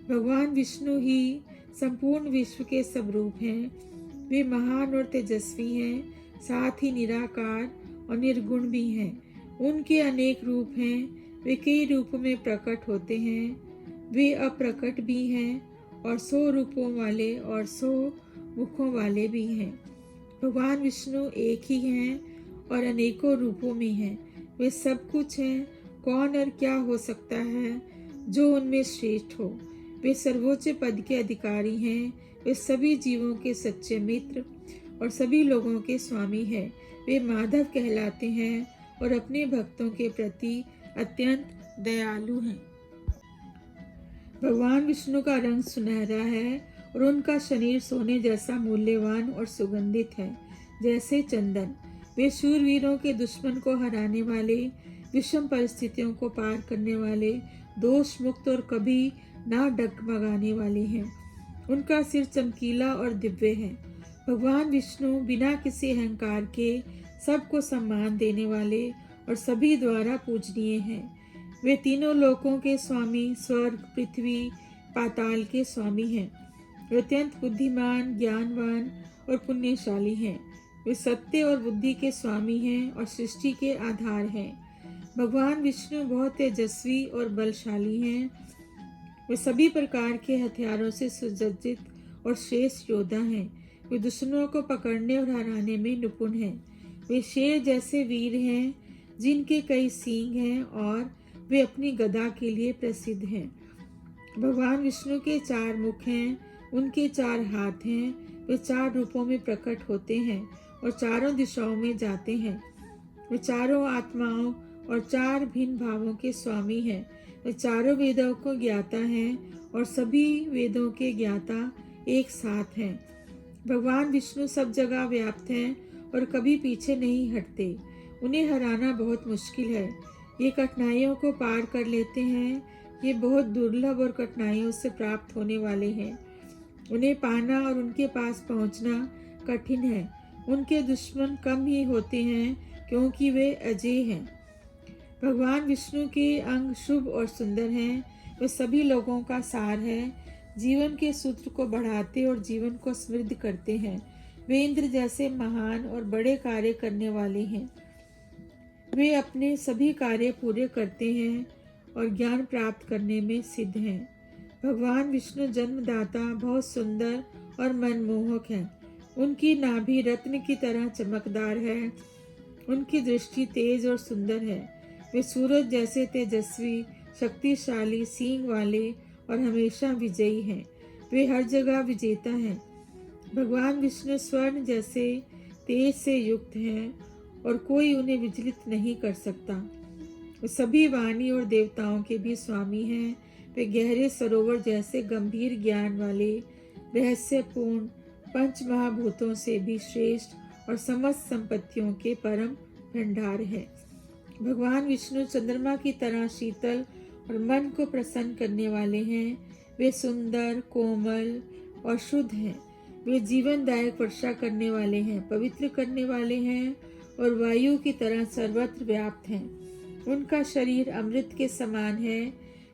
भगवान विष्णु ही संपूर्ण विश्व के स्वरूप हैं। वे महान और तेजस्वी हैं, साथ ही निराकार और निर्गुण भी हैं। उनके अनेक रूप हैं। वे कई रूपों में प्रकट होते हैं। वे अप्रकट भी हैं और 100 रूपों वाले और 100 मुखों वाले भी हैं। भगवान विष्णु एक ही हैं और अनेकों रूपों में हैं। वे सब कुछ हैं। कौन और क्या हो सकता है जो उनमें श्रेष्ठ हो। वे सर्वोच्च पद के अधिकारी हैं। वे सभी जीवों के सच्चे मित्र और सभी लोगों के स्वामी हैं। वे माधव कहलाते हैं और अपने भक्तों के प्रति अत्यंत दयालु हैं। भगवान विष्णु का रंग सुनहरा है और उनका शरीर सोने जैसा मूल्यवान और सुगंधित है, जैसे चंदन। वे शूरवीरों के दुश्मन को हराने वाले, विषम परिस्थितियों को पार करने वाले, दोष मुक्त और कभी ना डगमगाने वाले हैं। उनका सिर चमकीला और दिव्य है। भगवान विष्णु बिना किसी अहंकार के सबको सम्मान देने वाले और सभी द्वारा पूजनीय हैं। वे तीनों लोकों के स्वामी, स्वर्ग, पृथ्वी, पाताल के स्वामी हैं। वे अत्यंत बुद्धिमान, ज्ञानवान और पुण्यशाली हैं। वे सत्य और बुद्धि के स्वामी हैं और सृष्टि के आधार हैं। भगवान विष्णु बहुत तेजस्वी और बलशाली हैं। वे सभी प्रकार के हथियारों से सुसज्जित और श्रेष्ठ योद्धा हैं। वे दुश्मनों को पकड़ने और हराने में निपुण हैं। वे शेर जैसे वीर हैं, जिनके कई सींग हैं और वे अपनी गदा के लिए प्रसिद्ध हैं। भगवान विष्णु के 4 मुख हैं, उनके 4 हाथ हैं। वे 4 रूपों में प्रकट होते हैं और चारों दिशाओं में जाते हैं। वे चारों आत्माओं और 4 भिन्न भावों के स्वामी हैं। वे चारों वेदों को ज्ञाता हैं और सभी वेदों के ज्ञाता एक साथ हैं। भगवान विष्णु सब जगह व्याप्त हैं और कभी पीछे नहीं हटते। उन्हें हराना बहुत मुश्किल है। ये कठिनाइयों को पार कर लेते हैं। ये बहुत दुर्लभ और कठिनाइयों से प्राप्त होने वाले हैं। उन्हें पाना और उनके पास पहुंचना कठिन है। उनके दुश्मन कम ही होते हैं क्योंकि वे अजेय हैं। भगवान विष्णु के अंग शुभ और सुंदर हैं। वे सभी लोगों का सार है। जीवन के सूत्र को बढ़ाते और जीवन को समृद्ध करते हैं। वे इंद्र जैसे महान और बड़े कार्य करने वाले हैं। वे अपने सभी कार्य पूरे करते हैं और ज्ञान प्राप्त करने में सिद्ध हैं। भगवान विष्णु जन्मदाता बहुत सुंदर और मनमोहक हैं। उनकी नाभि रत्न की तरह चमकदार है। उनकी दृष्टि तेज और सुंदर है। वे सूरज जैसे तेजस्वी, शक्तिशाली, सींग वाले और हमेशा विजयी हैं। वे हर जगह विजेता हैं। भगवान विष्णु स्वर्ण जैसे तेज से युक्त हैं और कोई उन्हें विचलित नहीं कर सकता। वे सभी वाणी और देवताओं के भी स्वामी हैं। वे गहरे सरोवर जैसे गंभीर ज्ञान वाले, रहस्यपूर्ण, पंच महाभूतों से भी श्रेष्ठ और समस्त संपत्तियों के परम भंडार है। भगवान विष्णु चंद्रमा की तरह शीतल और मन को प्रसन्न करने वाले हैं। वे सुंदर, कोमल और शुद्ध हैं। वे जीवनदायक वर्षा करने वाले हैं, पवित्र करने वाले हैं और वायु की तरह सर्वत्र व्याप्त हैं। उनका शरीर अमृत के समान है।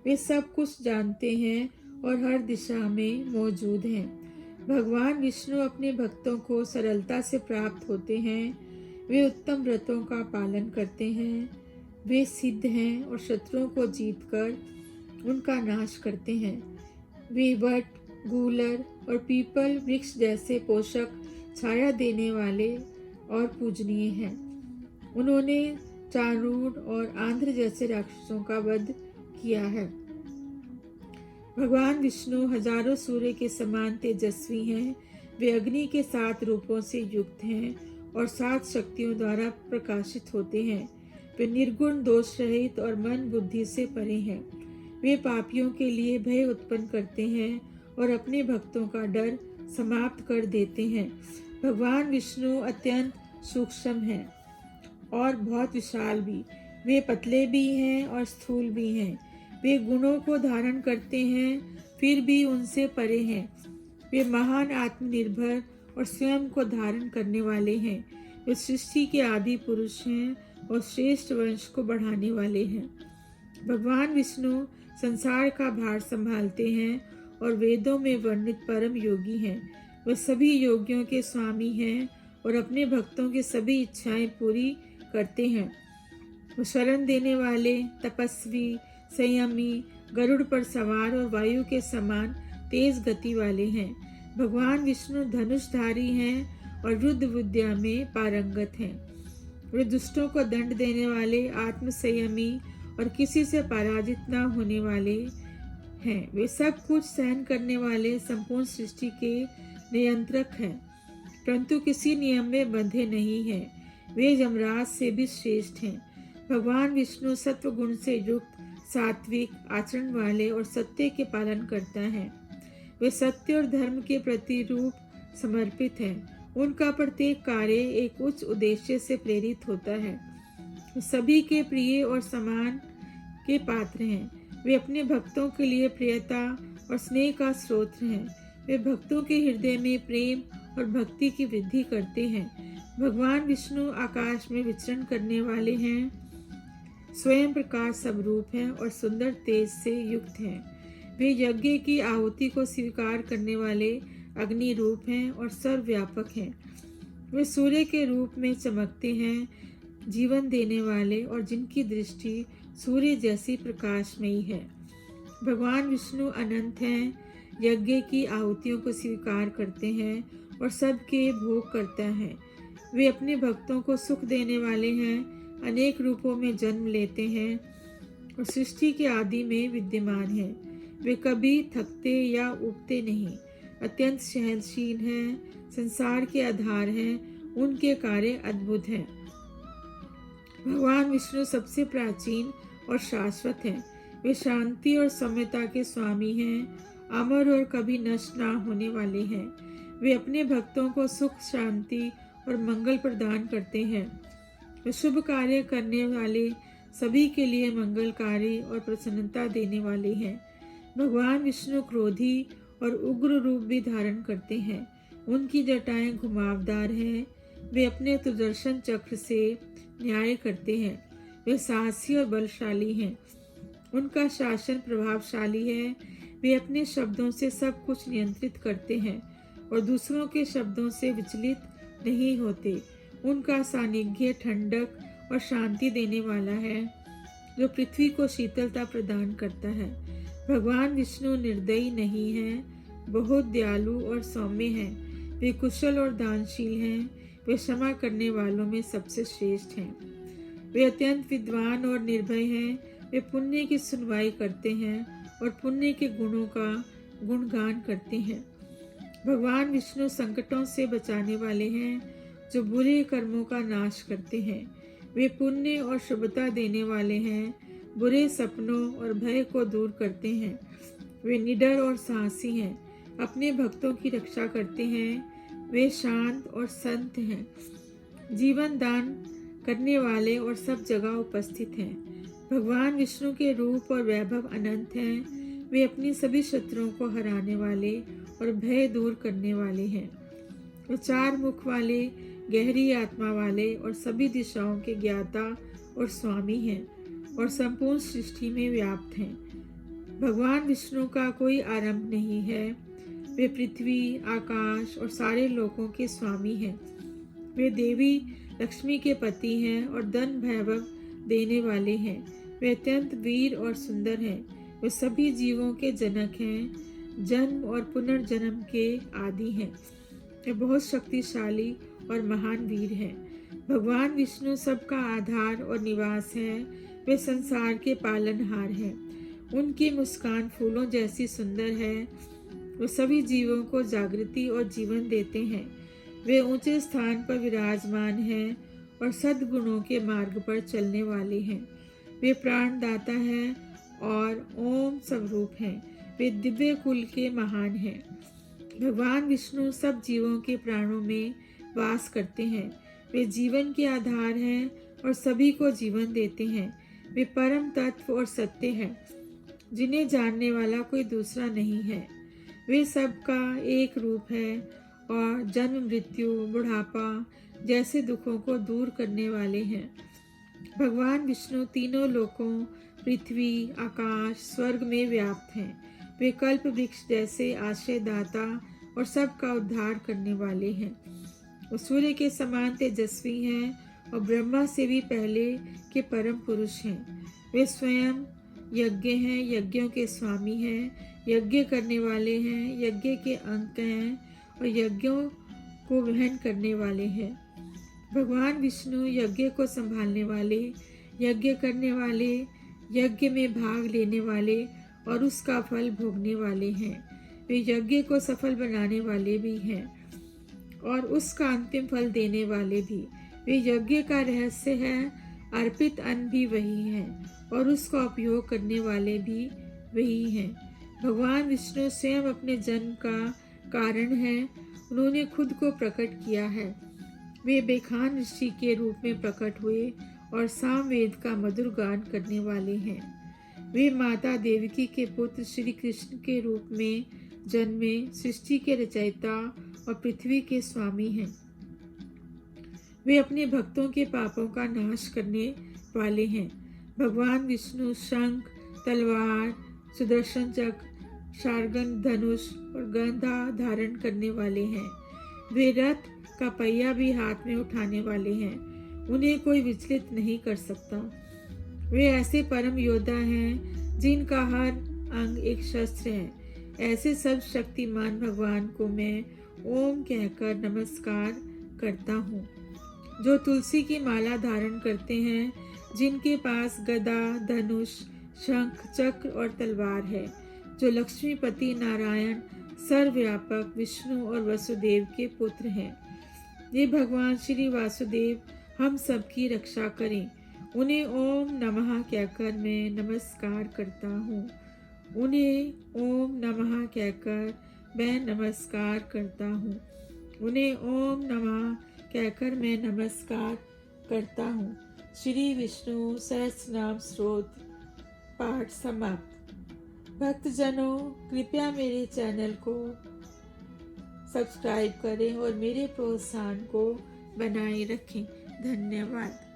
वे सब कुछ जानते हैं और हर दिशा में मौजूद हैं। भगवान विष्णु अपने भक्तों को सरलता से प्राप्त होते हैं। वे उत्तम व्रतों का पालन करते हैं। वे सिद्ध हैं और शत्रुओं को जीतकर उनका नाश करते हैं। वे वट, गूलर और पीपल वृक्ष जैसे पोषक, छाया देने वाले और पूजनीय हैं। उन्होंने चारूण और आंध्र जैसे राक्षसों का वध किया है। भगवान विष्णु हजारों सूर्य के समान तेजस्वी हैं। वे अग्नि के 7 रूपों से युक्त हैं और 7 शक्तियों द्वारा प्रकाशित होते हैं। वे निर्गुण, दोष रहित और मन बुद्धि से परे हैं। वे पापियों के लिए भय उत्पन्न करते हैं और अपने भक्तों का डर समाप्त कर देते हैं। भगवान विष्णु अत्यंत सूक्ष्म हैं और बहुत विशाल भी। वे पतले भी हैं और स्थूल भी हैं। वे गुणों को धारण करते हैं फिर भी उनसे परे हैं। वे महान, आत्मनिर्भर और स्वयं को धारण करने वाले हैं। वे सृष्टि के आदि पुरुष हैं और श्रेष्ठ वंश को बढ़ाने वाले हैं। भगवान विष्णु संसार का भार संभालते हैं और वेदों में वर्णित परम योगी हैं। वे सभी योगियों के स्वामी हैं और अपने भक्तों की सभी इच्छाएं पूरी करते हैं। वो शरण देने वाले, तपस्वी, संयमी, गरुड़ पर सवार और वायु के समान तेज गति वाले हैं। भगवान विष्णु धनुषधारी हैं और युद्ध विद्या में पारंगत हैं। वे दुष्टों को दंड देने वाले, आत्मसंयमी और किसी से पराजित न होने वाले हैं। वे सब कुछ सहन करने वाले, संपूर्ण सृष्टि के नियंत्रक हैं, परंतु किसी नियम में बंधे नहीं हैं। वे यमराज से भी श्रेष्ठ हैं। भगवान विष्णु सत्व गुण से युक्त, सात्विक आचरण वाले और सत्य के पालन करता है। वे सत्य और धर्म के प्रति रूप समर्पित हैं। उनका प्रत्येक कार्य एक उच्च उद्देश्य से प्रेरित होता है। वे सभी के प्रिय और सम्मान के पात्र हैं। वे अपने भक्तों के लिए प्रियता और स्नेह का स्रोत हैं। वे भक्तों के हृदय में प्रेम और भक्ति की वृद्धि करते हैं। भगवान विष्णु आकाश में विचरण करने वाले हैं, स्वयं प्रकाश स्वरूप हैं और सुंदर तेज से युक्त हैं। वे यज्ञ की आहुति को स्वीकार करने वाले अग्नि रूप हैं और सर्वव्यापक हैं। वे सूर्य के रूप में चमकते हैं, जीवन देने वाले और जिनकी दृष्टि सूर्य जैसी प्रकाशमयी है। भगवान विष्णु अनंत हैं, यज्ञ की आहुतियों को स्वीकार करते हैं और सबके भोग करता है। वे अपने भक्तों को सुख देने वाले हैं, अनेक रूपों में जन्म लेते हैं और सृष्टि के आदि में विद्यमान हैं। वे कभी थकते या उबते नहीं, अत्यंत सहनशील हैं, संसार के आधार हैं, उनके कार्य अद्भुत हैं। भगवान विष्णु सबसे प्राचीन और शाश्वत हैं। वे शांति और सौम्यता के स्वामी हैं, अमर और कभी नष्ट ना होने वाले हैं। वे अपने भक्तों को सुख, शांति और मंगल प्रदान करते हैं। वे शुभ कार्य करने वाले सभी के लिए मंगलकारी और प्रसन्नता देने वाले हैं। भगवान विष्णु क्रोधी और उग्र रूप भी धारण करते हैं। उनकी जटाएं घुमावदार हैं। वे अपने सुदर्शन चक्र से न्याय करते हैं। वे साहसी और बलशाली हैं। उनका शासन प्रभावशाली है। वे अपने शब्दों से सब कुछ नियंत्रित करते हैं और दूसरों के शब्दों से विचलित नहीं होते। उनका सानिध्य ठंडक और शांति देने वाला है, जो पृथ्वी को शीतलता प्रदान करता है। भगवान विष्णु निर्दयी नहीं हैं, बहुत दयालु और सौम्य हैं। वे कुशल और दानशील हैं। वे क्षमा करने वालों में सबसे श्रेष्ठ हैं। वे अत्यंत विद्वान और निर्भय हैं। वे पुण्य की सुनवाई करते हैं और पुण्य के गुणों का गुणगान करते हैं। भगवान विष्णु संकटों से बचाने वाले हैं, जो बुरे कर्मों का नाश करते हैं। वे पुण्य और शुभता देने वाले हैं, बुरे सपनों और भय को दूर करते हैं। वे निडर और साहसी हैं, अपने भक्तों की रक्षा करते हैं। वे शांत और संत हैं, जीवन दान करने वाले और सब जगह उपस्थित हैं। भगवान विष्णु के रूप और वैभव अनंत हैं। वे अपनी सभी शत्रुओं को हराने वाले और भय दूर करने वाले हैं। वे 4 मुख वाले, गहरी आत्मा वाले और सभी दिशाओं के ज्ञाता और स्वामी हैं और संपूर्ण सृष्टि में व्याप्त हैं। भगवान विष्णु का कोई आरंभ नहीं है। वे पृथ्वी, आकाश और सारे लोकों के स्वामी हैं। वे देवी लक्ष्मी के पति हैं और धन वैभव देने वाले हैं। वे अत्यंत वीर और सुंदर हैं। वे सभी जीवों के जनक हैं, जन्म और पुनर्जन्म के आदि हैं। वे बहुत शक्तिशाली और महान वीर हैं। भगवान विष्णु सबका आधार और निवास है। वे संसार के पालनहार हैं। उनकी मुस्कान फूलों जैसी सुंदर है। वे सभी जीवों को जागृति और जीवन देते हैं। वे ऊंचे स्थान पर विराजमान हैं और सद्गुणों के मार्ग पर चलने वाले हैं। वे प्राणदाता हैं और ओम स्वरूप हैं। वे दिव्य कुल के महान हैं। भगवान विष्णु सब जीवों के प्राणों में वास करते हैं। वे जीवन के आधार हैं और सभी को जीवन देते हैं। वे परम तत्व और सत्य हैं, जिन्हें जानने वाला कोई दूसरा नहीं है। वे सबका एक रूप है और जन्म, मृत्यु, बुढ़ापा जैसे दुखों को दूर करने वाले हैं। भगवान विष्णु तीनों लोकों, पृथ्वी, आकाश, स्वर्ग में व्याप्त हैं। वे कल्प वृक्ष जैसे आश्रयदाता और सबका उद्धार करने वाले हैं। वो सूर्य के समान तेजस्वी हैं और ब्रह्मा से भी पहले के परम पुरुष हैं। वे स्वयं यज्ञ हैं, यज्ञों के स्वामी हैं, यज्ञ करने वाले हैं, यज्ञ के अंक हैं और यज्ञों को वहन करने वाले हैं। भगवान विष्णु यज्ञ को संभालने वाले, यज्ञ करने वाले, यज्ञ में भाग लेने वाले और उसका फल भोगने वाले हैं। वे यज्ञ को सफल बनाने वाले भी हैं और उसका अंतिम फल देने वाले भी। वे यज्ञ का रहस्य है, अर्पित अन्न भी वही है और उसका उपयोग करने वाले भी वही हैं। भगवान विष्णु स्वयं अपने जन्म का कारण है। उन्होंने खुद को प्रकट किया है। वे बेखान ऋषि के रूप में प्रकट हुए और सामवेद का मधुर गान करने वाले हैं। वे माता देवकी के पुत्र श्री कृष्ण के रूप में जन्मे, सृष्टि के रचयिता और पृथ्वी के स्वामी हैं। वे अपने भक्तों के पापों का नाश करने वाले हैं। भगवान विष्णु शंख, तलवार, सुदर्शन चक्र, शार्गन, धनुष और गदा धारण करने वाले हैं। वे रथ का पहिया भी हाथ में उठाने वाले हैं। उन्हें कोई विचलित नहीं कर सकता। वे ऐसे परम योद्धा हैं जिनका हर अंग एक शस्त्र है। ऐसे सब शक्तिमान भगवान को मैं ओम कहकर नमस्कार करता हूँ, जो तुलसी की माला धारण करते हैं, जिनके पास गदा, धनुष, शंख, चक्र और तलवार है, जो लक्ष्मीपति नारायण, सर्वव्यापक विष्णु और वसुदेव के पुत्र हैं। ये भगवान श्री वासुदेव हम सबकी रक्षा करें। उन्हें ओम नमः कहकर मैं नमस्कार करता हूँ। उन्हें ओम नमः कहकर मैं नमस्कार करता हूँ। उन्हें ओम नमः कहकर मैं नमस्कार करता हूँ। श्री विष्णु सहस्रनाम स्तोत्र पाठ समाप्त। भक्तजनों, कृपया मेरे चैनल को सब्सक्राइब करें और मेरे प्रोत्साहन को बनाए रखें। धन्यवाद।